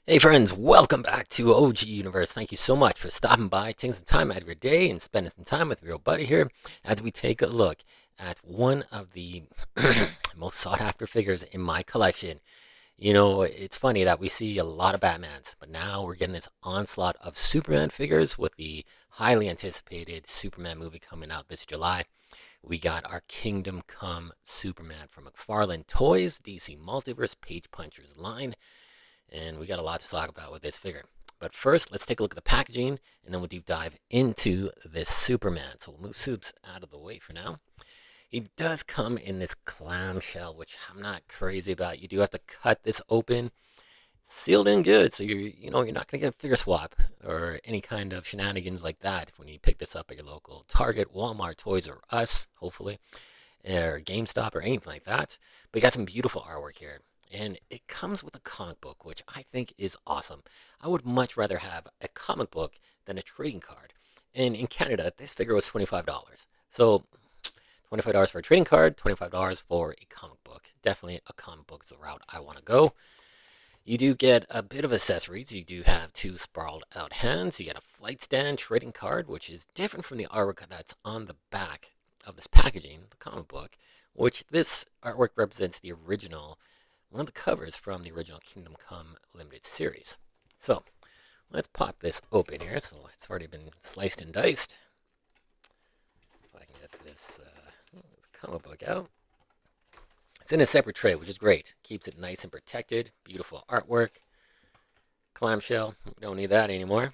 Hey friends, welcome back to OG Universe. Thank you so much for stopping by, taking some time out of your day, and spending some time with your old buddy here as we take a look at one of the most sought after figures in my collection. You know, it's funny that we see a lot of Batmans, but now we're getting this onslaught of Superman figures with the highly anticipated Superman movie coming out this July. We got our Kingdom Come Superman from McFarlane Toys, DC Multiverse Page Punchers line. And we got a lot to talk about with this figure. But first, let's take a look at the packaging, and then we'll deep dive into this Superman. So we'll move Soups out of the way for now. He does come in this clamshell, which I'm not crazy about. You do have to cut this open, sealed in good, so you're not gonna get a figure swap or any kind of shenanigans like that when you pick this up at your local Target, Walmart, Toys R Us, hopefully, or GameStop or anything like that. But you got some beautiful artwork here. And it comes with a comic book, which I think is awesome. I would much rather have a comic book than a trading card. And in Canada, this figure was $25. So $25 for a trading card, $25 for a comic book. Definitely a comic book is the route I want to go. You do get a bit of accessories. You do have two sprawled out hands. You get a flight stand trading card, which is different from the artwork that's on the back of this packaging, the comic book, which this artwork represents the original, one of the covers from the original Kingdom Come limited series. So let's pop this open here. So it's already been sliced and diced. If I can get this comic book out. It's in a separate tray, which is great. Keeps it nice and protected. Beautiful artwork. Clamshell. We don't need that anymore.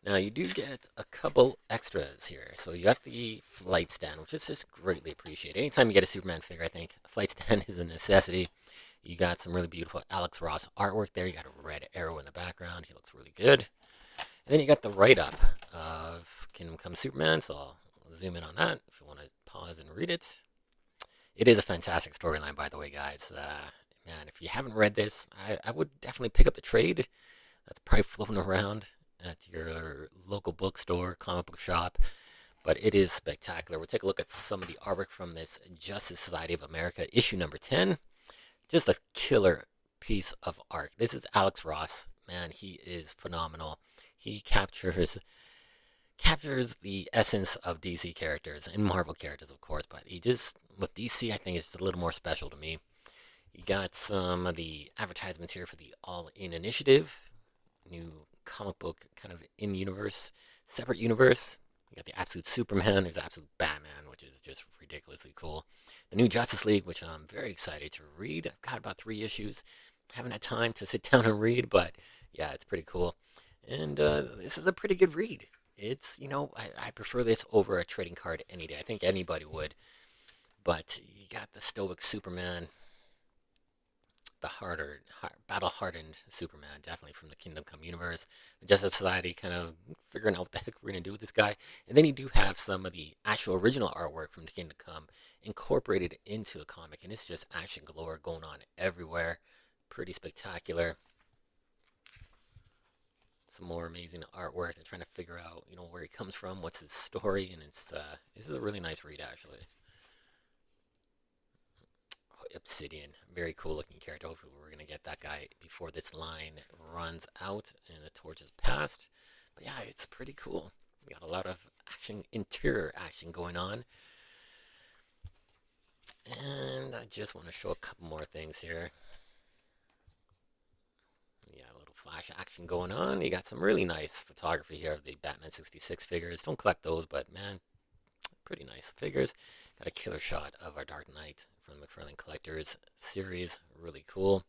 Now you do get a couple extras here. So you got the flight stand, which is just greatly appreciated. Anytime you get a Superman figure, I think a flight stand is a necessity. You got some really beautiful Alex Ross artwork there. You got a red arrow in the background. He looks really good. And then you got the write-up of Kingdom Come Superman. So I'll zoom in on that if you want to pause and read it. It is a fantastic storyline, by the way, guys. Man, if you haven't read this, I would definitely pick up the trade. That's probably floating around at your local bookstore, comic book shop. But it is spectacular. We'll take a look at some of the artwork from this Justice Society of America issue number 10. Just a killer piece of art. This is Alex Ross. Man, he is phenomenal. He captures the essence of DC characters and Marvel characters, of course, but he just, with DC, I think it's just a little more special to me. You got some of the advertisements here for the All In Initiative, new comic book kind of in universe, separate universe. You got the Absolute Superman, there's Absolute Batman, which is just ridiculously cool. The new Justice League, which I'm very excited to read. I've got about 3 issues. Haven't had time to sit down and read, but yeah, it's pretty cool. And this is a pretty good read. It's, I prefer this over a trading card any day. I think anybody would. But you got the stoic Superman, the battle-hardened Superman, definitely from the Kingdom Come universe. The Justice Society kind of figuring out what the heck we're going to do with this guy. And then you do have some of the actual original artwork from the Kingdom Come incorporated into a comic. And it's just action galore going on everywhere. Pretty spectacular. Some more amazing artwork. They're trying to figure out, where he comes from, what's his story, and this is a really nice read actually. Oh, Obsidian, very cool looking character. Hopefully we're gonna get that guy before this line runs out and the torch is passed. But yeah, it's pretty cool. We got a lot of action, interior action going on. And I just want to show a couple more things here. Yeah, a little flash action going on. You got some really nice photography here of the Batman 66 figures. Don't collect those, but man, pretty nice figures. Got a killer shot of our Dark Knight from the McFarlane Collectors series. Really cool.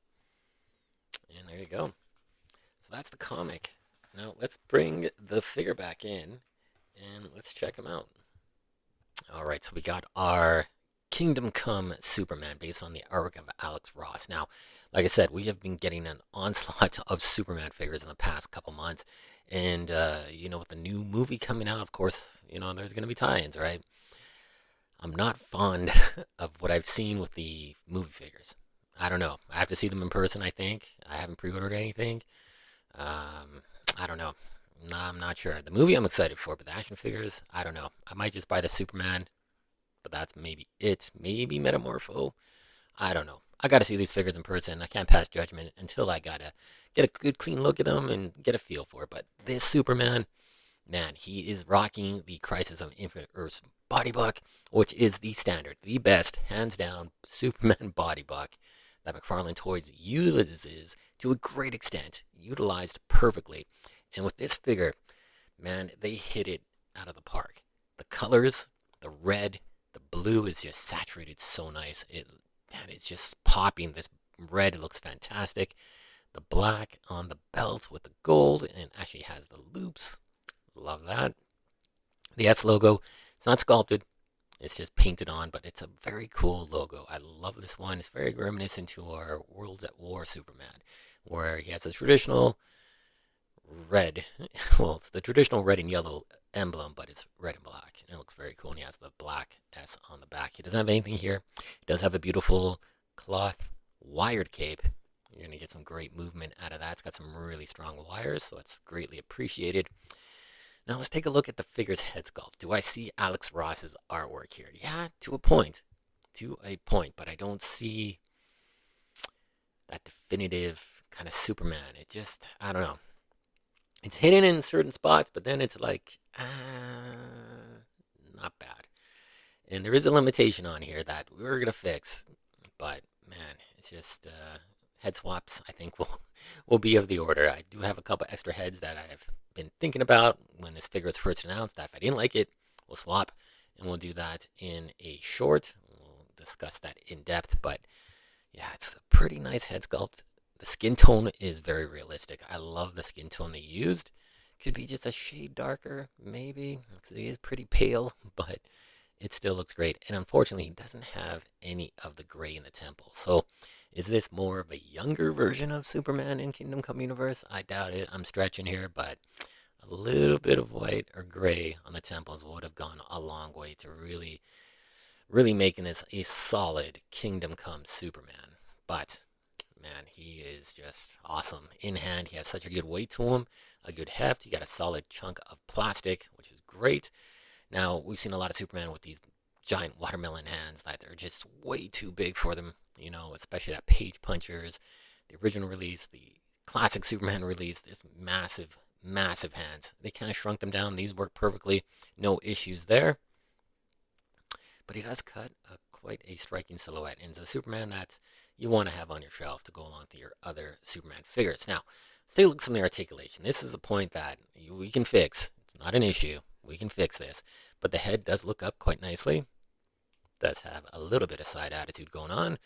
And there you go. So that's the comic. Now let's bring the figure back in and let's check him out. All right, so we got our Kingdom Come Superman based on the artwork of Alex Ross. Now, like I said, we have been getting an onslaught of Superman figures in the past couple months. And, with the new movie coming out, of course, there's going to be tie-ins, right? I'm not fond of what I've seen with the movie figures. I don't know. I have to see them in person, I think. I haven't pre-ordered anything. I don't know. No, I'm not sure. The movie I'm excited for, but the action figures, I don't know. I might just buy the Superman, but that's maybe it. Maybe Metamorpho. I don't know. I got to see these figures in person. I can't pass judgment until I gotta get a good clean look at them and get a feel for it. But this Superman, man, he is rocking the Crisis on Infinite Earths body buck, which is the standard, the best, hands down, Superman body buck that McFarlane Toys utilizes to a great extent, utilized perfectly. And with this figure, man, they hit it out of the park. The colors, the red, the blue is just saturated so nice. Man, it's just popping. This red looks fantastic. The black on the belt with the gold, and actually has the loops. Love that. The S logo, it's not sculpted, it's just painted on, but it's a very cool logo. I love this one. It's very reminiscent to our Worlds at War Superman, where he has a traditional red, well, it's the traditional red and yellow emblem, but it's red and black. And it looks very cool. And he has the black S on the back. He doesn't have anything here. He does have a beautiful cloth wired cape. You're going to get some great movement out of that. It's got some really strong wires, so it's greatly appreciated. Now let's take a look at the figure's head sculpt. Do I see Alex Ross's artwork here? Yeah, to a point. To a point, but I don't see that definitive kind of Superman. It just, I don't know. It's hidden in certain spots, but then it's like, not bad. And there is a limitation on here that we're going to fix. But, man, it's just head swaps, I think, will be of the order. I do have a couple extra heads that I've been thinking about when this figure was first announced. That if I didn't like it, we'll swap. And we'll do that in a short. We'll discuss that in depth. But, yeah, it's a pretty nice head sculpt. The skin tone is very realistic. I love the skin tone they used. Could be just a shade darker, maybe, because he is pretty pale, but it still looks great. And unfortunately, he doesn't have any of the gray in the temple. So is this more of a younger version of Superman in Kingdom Come Universe? I doubt it. I'm stretching here, but a little bit of white or gray on the temples would have gone a long way to really, really making this a solid Kingdom Come Superman. But man, he is just awesome. In hand, he has such a good weight to him, a good heft. You got a solid chunk of plastic, which is great. Now, we've seen a lot of Superman with these giant watermelon hands that are just way too big for them, you know, especially that Page Punchers, the original release, the classic Superman release. There's massive, massive hands. They kind of shrunk them down. These work perfectly. No issues there. But he does cut quite a striking silhouette. And it's a Superman that you want to have on your shelf to go along with your other Superman figures. Now, let's take a look at some of the articulation. This is a point that we can fix. It's not an issue. We can fix this. But the head does look up quite nicely. Does have a little bit of side attitude going on.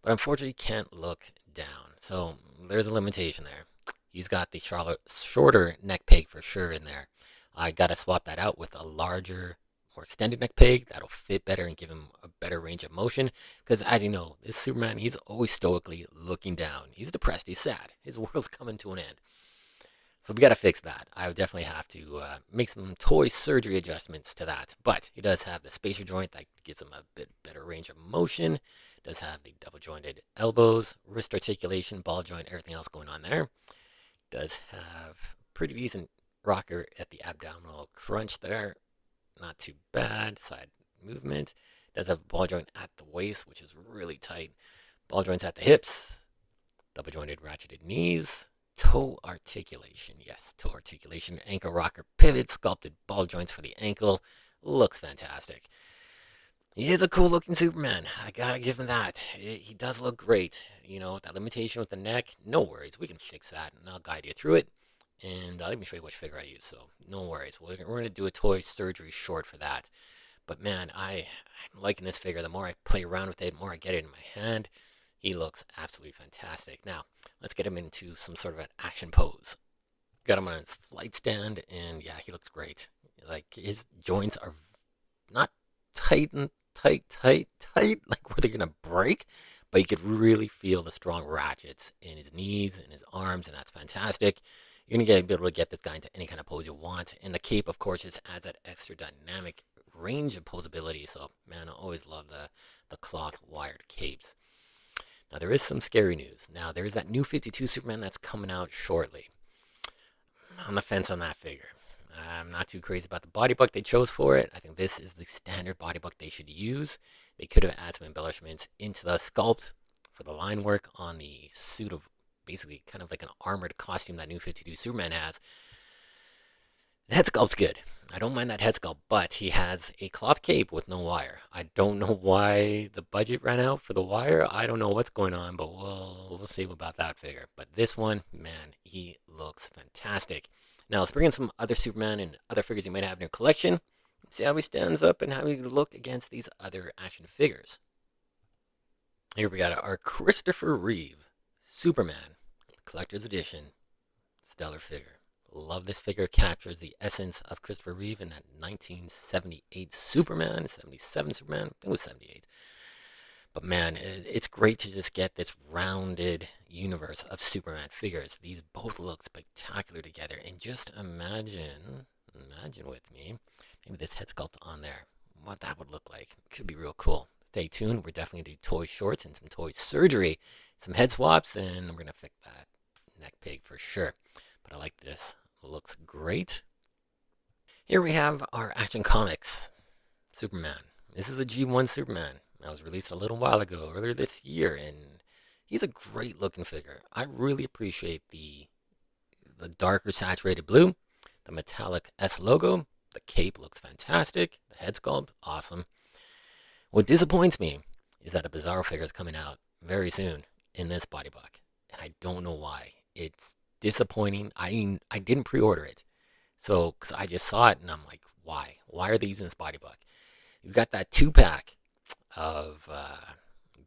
But unfortunately, can't look down. So there's a limitation there. He's got the shorter neck peg for sure in there. I got to swap that out with a larger, more extended neck peg. That'll fit better and give him a better range of motion. Because as you know, this Superman, he's always stoically looking down. He's depressed. He's sad. His world's coming to an end. So we got to fix that. I would definitely have to make some toy surgery adjustments to that. But he does have the spacer joint that gives him a bit better range of motion. Does have the double jointed elbows, wrist articulation, ball joint, everything else going on there. Does have pretty decent rocker at the abdominal crunch there. Not too bad. Side movement. Does have a ball joint at the waist, which is really tight. Ball joints at the hips. Double jointed ratcheted knees. Toe articulation. Yes, toe articulation. Ankle rocker pivot. Sculpted ball joints for the ankle. Looks fantastic. He is a cool looking Superman. I gotta give him that. He does look great. You know, that limitation with the neck. No worries. We can fix that, and I'll guide you through it. And let me show you which figure I use, so no worries. We're going to do a toy surgery short for that. But man, I'm liking this figure. The more I play around with it, the more I get it in my hand. He looks absolutely fantastic. Now, let's get him into some sort of an action pose. Got him on his flight stand, and yeah, he looks great. Like, his joints are not tight, like where they're going to break, but you could really feel the strong ratchets in his knees and his arms, and that's fantastic. You're going to be able to get this guy into any kind of pose you want. And the cape, of course, just adds that extra dynamic range of posability. So, man, I always love the cloth wired capes. Now, there is some scary news. Now, there is that new 52 Superman that's coming out shortly. I'm on the fence on that figure. I'm not too crazy about the body buck they chose for it. I think this is the standard body buck they should use. They could have added some embellishments into the sculpt for the line work on the suit of basically kind of like an armored costume that New 52 Superman has. The head sculpt's good. I don't mind that head sculpt, but he has a cloth cape with no wire. I don't know why the budget ran out for the wire. I don't know what's going on, but we'll see about that figure. But this one, man, he looks fantastic. Now let's bring in some other Superman and other figures you might have in your collection. See how he stands up and how he look against these other action figures. Here we got our Christopher Reeve Superman Collector's Edition stellar figure. Love this figure. Captures the essence of Christopher Reeve in that 1978 Superman, 77 Superman. I think it was 78. But man, it's great to just get this rounded universe of Superman figures. These both look spectacular together. And just imagine with me, maybe this head sculpt on there, what that would look like. It could be real cool. Stay tuned. We're definitely going to do toy shorts and some toy surgery, some head swaps, and we're going to fix that neck pig for sure. But I like this. It looks great. Here we have our Action Comics Superman. This is a G1 Superman. That was released a little while ago, earlier this year, and he's a great looking figure. I really appreciate the darker saturated blue, the metallic S logo. The cape looks fantastic. The head sculpt, awesome. What disappoints me is that a Bizarro figure is coming out very soon in this body block, and I don't know why. It's disappointing. I didn't pre-order it, so because I just saw it and I'm like, why? Why are they using this body block? You've got that 2-pack of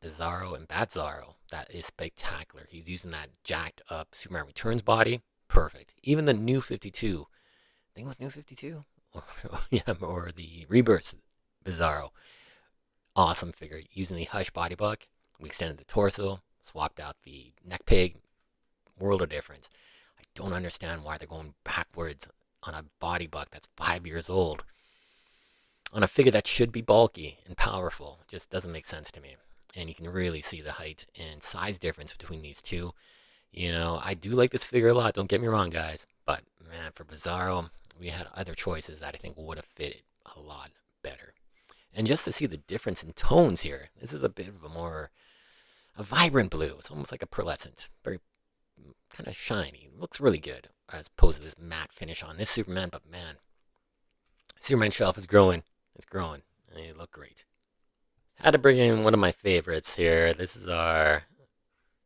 Bizarro and Batzarro that is spectacular. He's using that jacked up Superman Returns body, perfect. Even the New 52, I think it was New 52, or the Rebirth Bizarro, awesome figure. Using the Hush body block, we extended the torso, swapped out the neck pig. World of difference. I don't understand why they're going backwards on a body buck that's 5 years old on a figure that should be bulky and powerful. It just doesn't make sense to me. And you can really see the height and size difference between these two. You know, I do like this figure a lot, don't get me wrong, guys, but man, for Bizarro, we had other choices that I think would have fit it a lot better. And just to see the difference in tones here, this is a bit of a vibrant blue. It's almost like a pearlescent, very kind of shiny. Looks really good as opposed to this matte finish on this Superman. But man, Superman shelf is growing. It's growing. And they look great. Had to bring in one of my favorites here. This is our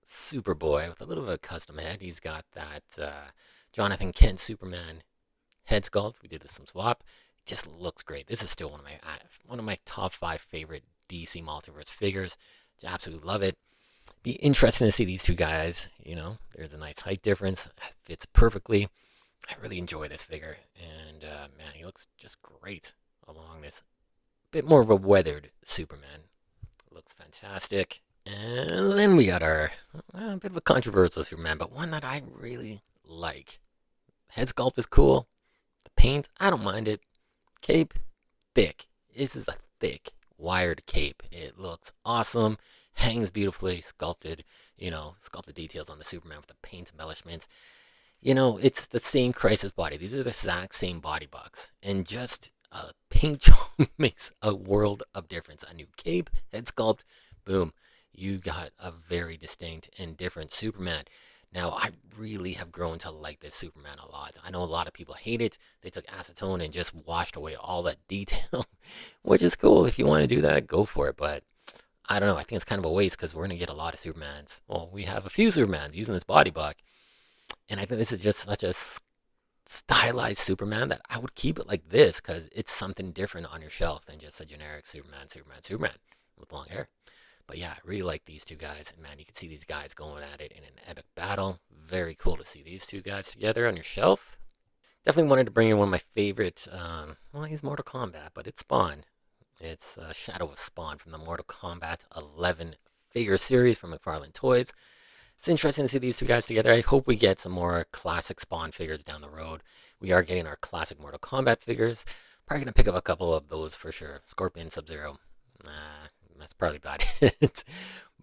Superboy with a little bit of a custom head. He's got that Jonathan Kent Superman head sculpt. We did some swap. It just looks great. This is still one of my top 5 favorite DC Multiverse figures. I absolutely love it. Be interesting to see these two guys. You know, there's a nice height difference. It fits perfectly. I really enjoy this figure, and man, he looks just great along this bit more of a weathered Superman. Looks fantastic. And then we got our bit of a controversial Superman, but one that I really like. Head sculpt is cool. The paint, I don't mind it. Cape, thick. This is a thick, wired cape. It looks awesome. Hangs beautifully, sculpted, sculpted details on the Superman with the paint embellishments. You know, it's the same Crisis body. These are the exact same body box. And just a paint job makes a world of difference. A new cape, head sculpt, boom. You got a very distinct and different Superman. Now, I really have grown to like this Superman a lot. I know a lot of people hate it. They took acetone and just washed away all that detail, which is cool. If you want to do that, go for it. But I don't know. I think it's kind of a waste because we're going to get a lot of Supermans. Well, we have a few Supermans using this body block. And I think this is just such a stylized Superman that I would keep it like this because it's something different on your shelf than just a generic Superman with long hair. But yeah, I really like these two guys. And man, you can see these guys going at it in an epic battle. Very cool to see these two guys together on your shelf. Definitely wanted to bring in one of my favorite, well, he's Mortal Kombat, but it's Spawn. It's Shadow of Spawn from the Mortal Kombat 11 figure series from McFarlane Toys. It's interesting to see these two guys together. I hope we get some more classic Spawn figures down the road. We are getting our classic Mortal Kombat figures. Probably going to pick up a couple of those for sure. Scorpion, Sub-Zero. That's probably about it.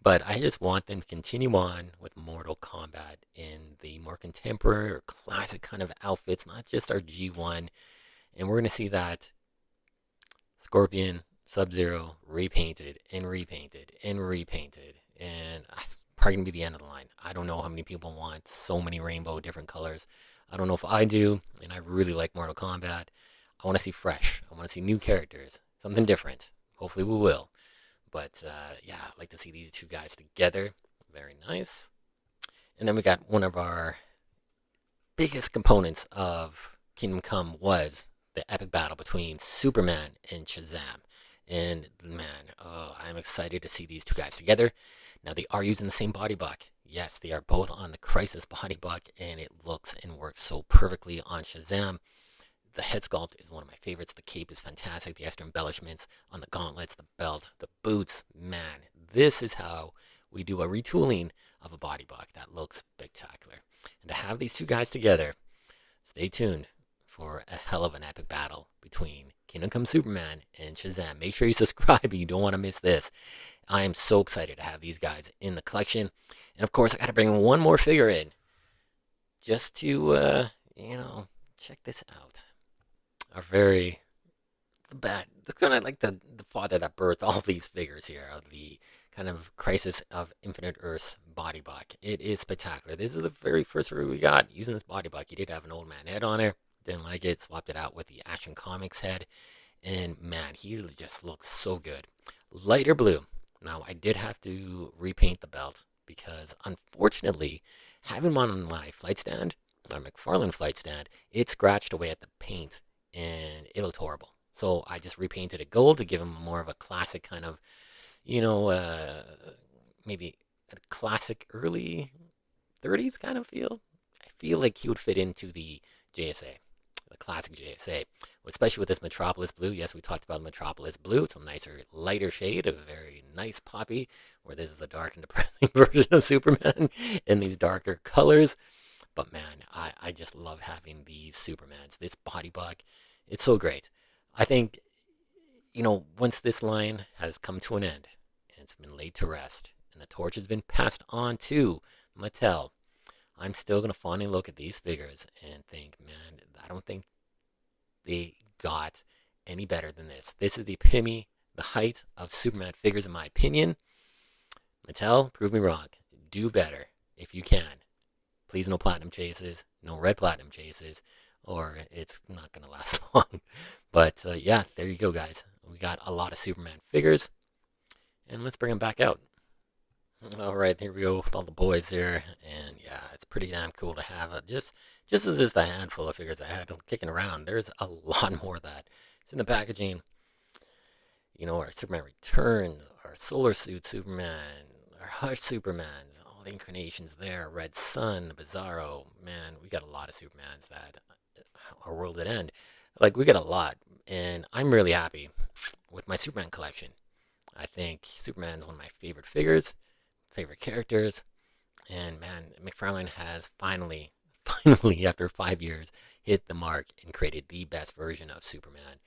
But I just want them to continue on with Mortal Kombat in the more contemporary or classic kind of outfits, not just our G1. And we're going to see that Scorpion, Sub-Zero repainted and repainted and repainted. and that's probably gonna be the end of the line. I don't know how many people want so many rainbow different colors. I don't know if I do, and I really like Mortal Kombat. I want to see fresh. I want to see new characters, something different. Hopefully, we will. But yeah, I'd like to see these two guys together. Very nice. And then we got one of our biggest components of Kingdom Come was the epic battle between Superman and Shazam. And man, oh, I'm excited to see these two guys together. Now they are using the same body buck. Yes, they are both on the Crisis body buck, and it looks and works so perfectly on Shazam. The head sculpt is one of my favorites. The cape is fantastic. The extra embellishments on the gauntlets, the belt, the boots. Man, this is how we do a retooling of a body buck that looks spectacular. And to have these two guys together, stay tuned for a hell of an epic battle between Kingdom Come Superman and Shazam. Make sure you subscribe. You don't want to miss this. I am so excited to have these guys in the collection. And of course, I got to bring one more figure in just to, check this out. Our very bad. It's kind of like the father that birthed all these figures here of the kind of Crisis of Infinite Earth's body buck. It is spectacular. This is the very first figure we got using this body buck. He did have an old man head on it. Didn't like it. Swapped it out with the Action Comics head. And man, he just looks so good. Lighter blue. Now, I did have to repaint the belt because unfortunately, having one on my flight stand, my McFarlane flight stand, it scratched away at the paint and it looked horrible. So I just repainted it gold to give him more of a classic kind of, you know, maybe a classic early 30s kind of feel. I feel like he would fit into the JSA, the classic JSA, especially with this Metropolis blue. Yes, we talked about Metropolis blue. It's a nicer, lighter shade, a very nice poppy, where this is a dark and depressing version of Superman in these darker colors. But man, I just love having these Supermans. This body buck, it's so great. I think, once this line has come to an end and it's been laid to rest and the torch has been passed on to Mattel, I'm still going to fondly look at these figures and think, man, I don't think they got any better than this. This is the epitome, the height of Superman figures, in my opinion. Mattel, prove me wrong. Do better if you can. Please, no platinum chases, no red platinum chases, or it's not going to last long. But yeah, there you go, guys. We got a lot of Superman figures, and let's bring them back out. All right, here we go with all the boys here, and yeah, it's pretty damn cool to have just as just a handful of figures I had kicking around. There's a lot more that is in the packaging. Our Superman Returns, our Solar Suit Superman, our Hush Supermans, all the incarnations there, Red Sun, Bizarro. Man, we got a lot of Supermans that our world at end. Like, we got a lot, and I'm really happy with my Superman collection. I think Superman is one of my favorite figures, favorite characters, and man, McFarlane has finally, after 5 years, hit the mark and created the best version of Superman.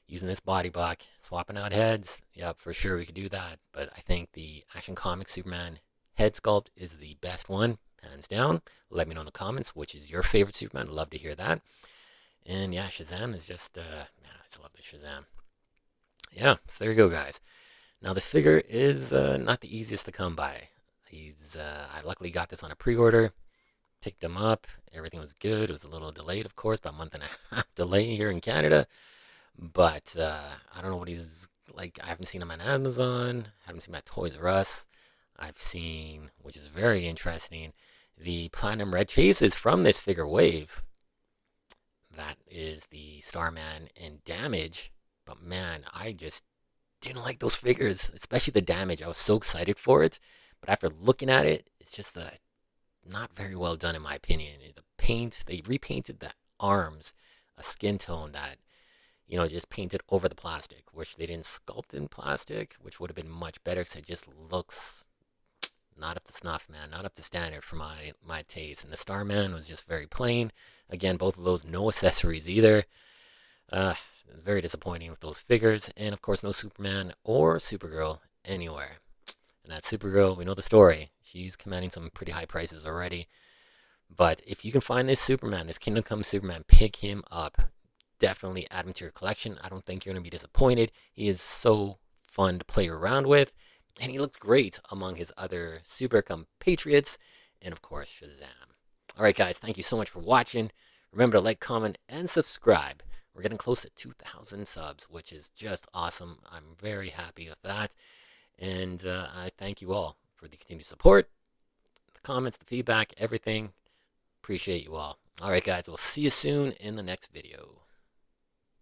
Using this body block, swapping out heads, yep, for sure we could do that. But I think the Action Comics Superman head sculpt is the best one, hands down. Let me know in the comments which is your favorite Superman. I'd love to hear that. And yeah, Shazam is just, man, I just love the Shazam. Yeah, so there you go, guys. Now this figure is not the easiest to come by. I luckily got this on a pre-order, picked him up, everything was good. It was a little delayed, of course, by a month and a half delay here in Canada. But I don't know what he's like. I haven't seen him on Amazon, haven't seen him at Toys R Us. I've seen, which is very interesting, the Platinum Red Chases from this figure wave. That is the Starman and Damage. But man, I just didn't like those figures, especially the Damage. I was so excited for it. But after looking at it, it's just not very well done in my opinion. The paint, they repainted the arms, a skin tone that, just painted over the plastic, which they didn't sculpt in plastic, which would have been much better because it just looks not up to snuff, man, not up to standard for my taste. And the Starman was just very plain. Again, both of those, no accessories either. Very disappointing with those figures. And of course, no Superman or Supergirl anywhere. And that Supergirl, we know the story. She's commanding some pretty high prices already. But if you can find this Superman, this Kingdom Come Superman, pick him up. Definitely add him to your collection. I don't think you're going to be disappointed. He is so fun to play around with. and he looks great among his other super compatriots, and of course, Shazam. All right, guys, thank you so much for watching. Remember to like, comment, and subscribe. We're getting close to 2,000 subs, which is just awesome. I'm very happy with that. And I thank you all for the continued support, the comments, the feedback, everything. Appreciate you all. All right, guys, we'll see you soon in the next video.